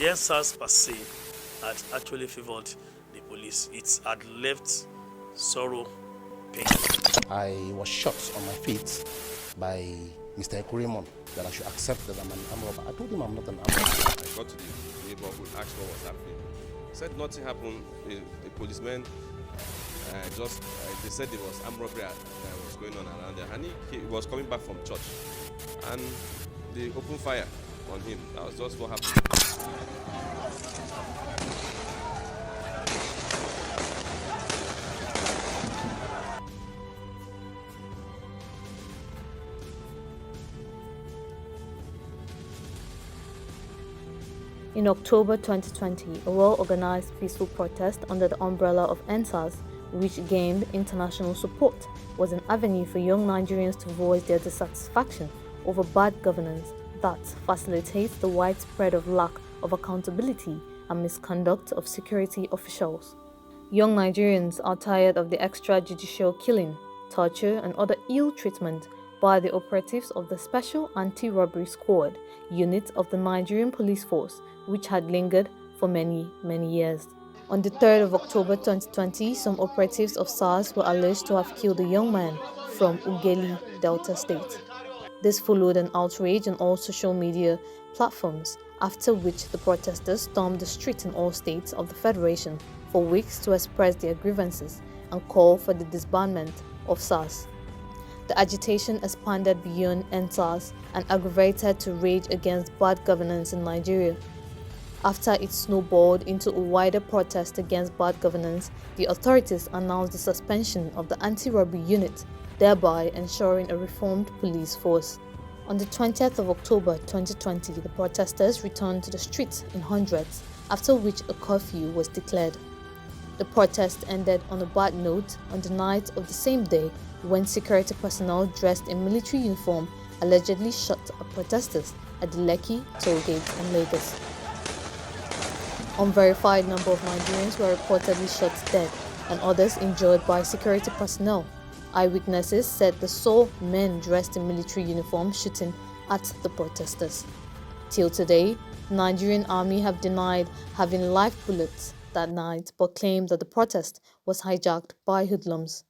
The NSAS per se had actually favored the police. It had left sorrow, pain. I was shot on my feet by Mr. Ekurimon that I should accept that I'm an armed robber. I told him I'm not an armed robber. I got to the neighborhood, asked what was happening. Said nothing happened. A policeman they said there was armed robbery that was going on around there, and he was coming back from church, and they opened fire on him. That was just what happened. In October 2020, a well-organized peaceful protest under the umbrella of NSAS, which gained international support, was an avenue for young Nigerians to voice their dissatisfaction over bad governance that facilitates the widespread of lack of accountability and misconduct of security officials. Young Nigerians are tired of the extrajudicial killing, torture, and other ill treatment by the operatives of the Special Anti-Robbery Squad unit of the Nigerian Police Force, which had lingered for many years. On the 3rd of October 2020, some operatives of SARS were alleged to have killed a young man from Ughelli, Delta State. This followed an outrage on all social media platforms, after which the protesters stormed the streets in all states of the Federation for weeks to express their grievances and call for the disbandment of SARS. The agitation expanded beyond NSAS and aggravated to rage against bad governance in Nigeria. After it snowballed into a wider protest against bad governance, the authorities announced the suspension of the anti-robbery unit, thereby ensuring a reformed police force. On the 20th of October 2020, the protesters returned to the streets in hundreds, after which a curfew was declared. The protest ended on a bad note on the night of the same day when security personnel dressed in military uniform allegedly shot at protesters at the Lekki tollgate in Lagos. Unverified number of Nigerians were reportedly shot dead and others injured by security personnel. Eyewitnesses said they saw men dressed in military uniform shooting at the protesters. Till today, the Nigerian army have denied having live bullets that night but claimed that the protest was hijacked by hoodlums.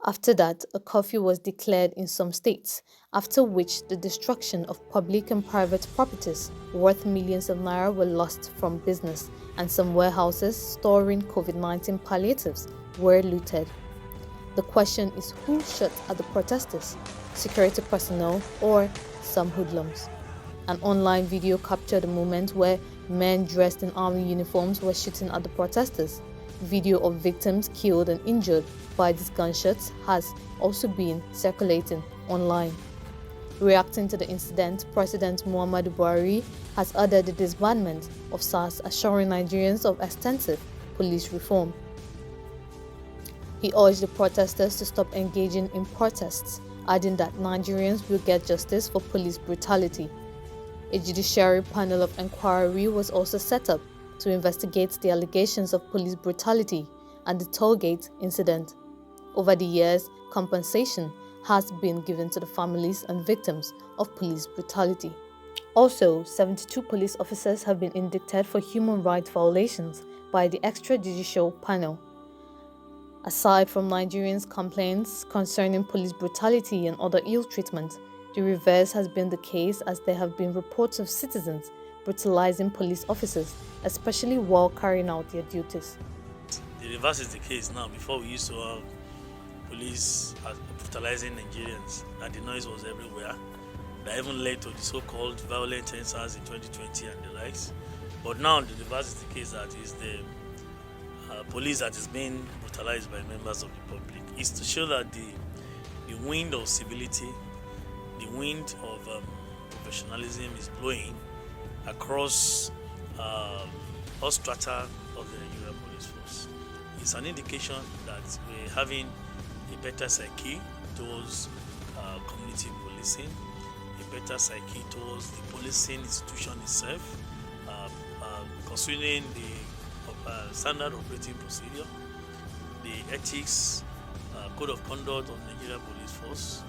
After that, a curfew was declared in some states, after which the destruction of public and private properties worth millions of naira were lost from business, and some warehouses storing COVID-19 palliatives were looted. The question is, who shot at the protesters? Security personnel or some hoodlums? An online video captured a moment where men dressed in army uniforms were shooting at the protesters. Video of victims killed and injured by these gunshots has also been circulating online. Reacting to the incident, President Muhammadu Buhari has ordered the disbandment of SARS, assuring Nigerians of extensive police reform. He urged the protesters to stop engaging in protests, adding that Nigerians will get justice for police brutality. A judiciary panel of inquiry was also set up to investigate the allegations of police brutality and the tollgate incident. Over the years, compensation has been given to the families and victims of police brutality. Also, 72 police officers have been indicted for human rights violations by the extrajudicial panel. Aside from Nigerians' complaints concerning police brutality and other ill treatment, the reverse has been the case, as there have been reports of citizens brutalizing police officers, especially while carrying out their duties. The reverse is the case now. Before, we used to have police brutalizing Nigerians, and the noise was everywhere. That even led to the so-called violent NSAS in 2020 and the likes. But now the reverse is the case, that is the police that is being brutalized by members of the public. It's to show that the wind of civility, the wind of professionalism is blowing across all strata of the Nigerian police force. It's an indication that we're having a better psyche towards community policing, a better psyche towards the policing institution itself, considering the standard operating procedure, the ethics, code of conduct of Nigerian police force,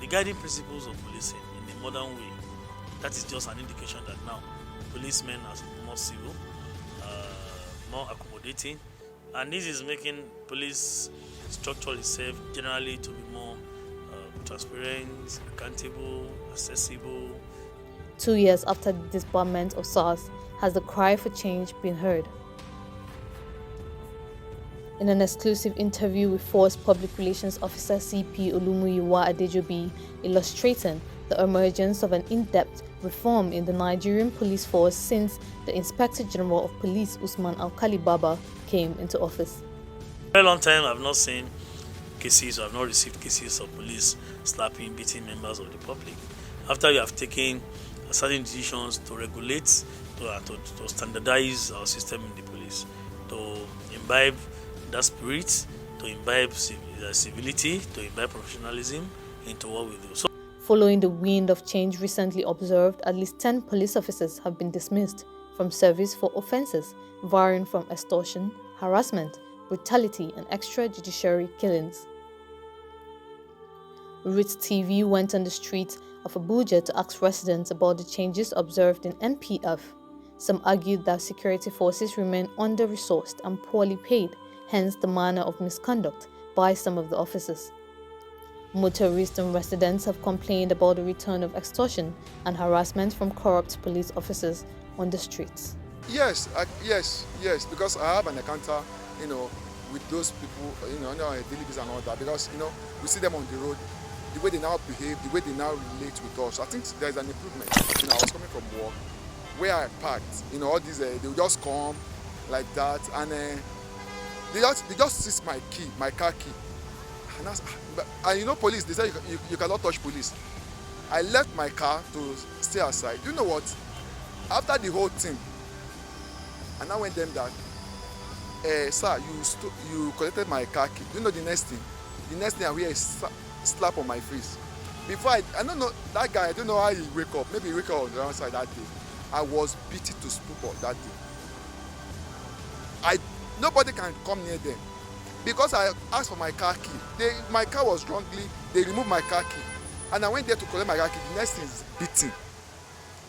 the guiding principles of policing in a modern way. That is just an indication that now policemen are more civil, more accommodating, and this is making police structure itself generally to be more transparent, accountable, accessible. 2 years after the disbandment of SARS, has the cry for change been heard? In an exclusive interview with Force Public Relations Officer CP Olumuyiwa Adejobi, illustrating the emergence of an in-depth reform in the Nigerian police force since the Inspector General of Police Usman Alkali Baba came into office. For a very long time, I've not seen cases, or I've not received cases of police slapping, beating members of the public. After you have taken certain decisions to regulate, to standardize our system in the police, to imbibe that spirit, to imbibe civility, to imbibe professionalism into what we do. So, following the wind of change recently observed, at least 10 police officers have been dismissed from service for offences varying from extortion, harassment, brutality, and extrajudiciary killings. Rootstv went on the streets of Abuja to ask residents about the changes observed in NPF. Some argued that security forces remain under-resourced and poorly paid, hence the manner of misconduct by some of the officers. Motorists and residents have complained about the return of extortion and harassment from corrupt police officers on the streets. Yes, because I have an encounter, with those people, on a daily basis and all that, because, we see them on the road, the way they now behave, the way they now relate with us. I think there's an improvement. I was coming from work, where I parked, all these, they will just come like that, and they just seize my car key. And police, they say you cannot touch police. I left my car to stay aside. You know what? After the whole thing, and I went them that, sir, you collected my car key. You know the next thing? The next thing I hear is slap on my face. Before I don't know, that guy, I don't know how he wake up. Maybe he wake up on the wrong side that day. I was beaten to stupor that day. Nobody can come near them. Because I asked for my car key. My car was wrongly, they removed my car key. And I went there to collect my car key. The next thing is beating.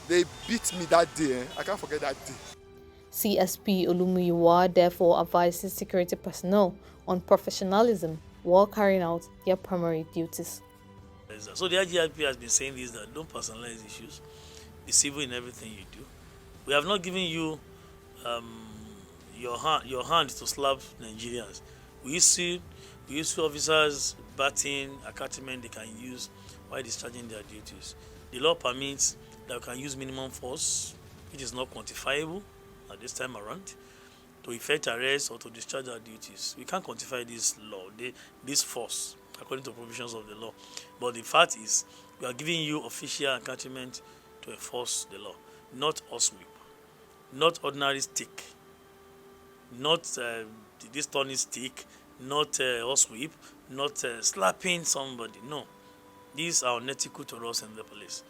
They beat me that day. I can't forget that day. CSP Olumuyiwa therefore advises security personnel on professionalism while carrying out their primary duties. So the IGIP has been saying this, that don't personalize issues. Be civil in everything you do. We have not given you your hand to slap Nigerians. We issue officers batting, accoutrement they can use while discharging their duties. The law permits that we can use minimum force, which is not quantifiable at this time around, to effect arrest or to discharge our duties. We can't quantify this law, this force, according to provisions of the law. But the fact is, we are giving you official accoutrement to enforce the law, not horsewhip, not ordinary stick, not this turning stick, not horsewhip, not slapping somebody. No, these are unethical to us in the police.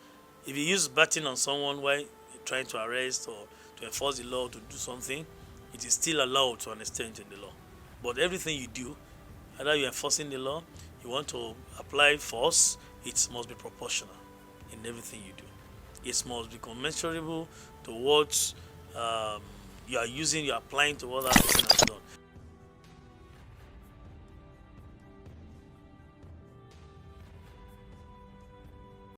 If you use batting on someone while trying to arrest or to enforce the law to do something, it is still allowed to an extent in the law. But everything you do, either you're enforcing the law, you want to apply force, it must be proportional in everything you do. It must be commensurable to what you are applying to what that person has done.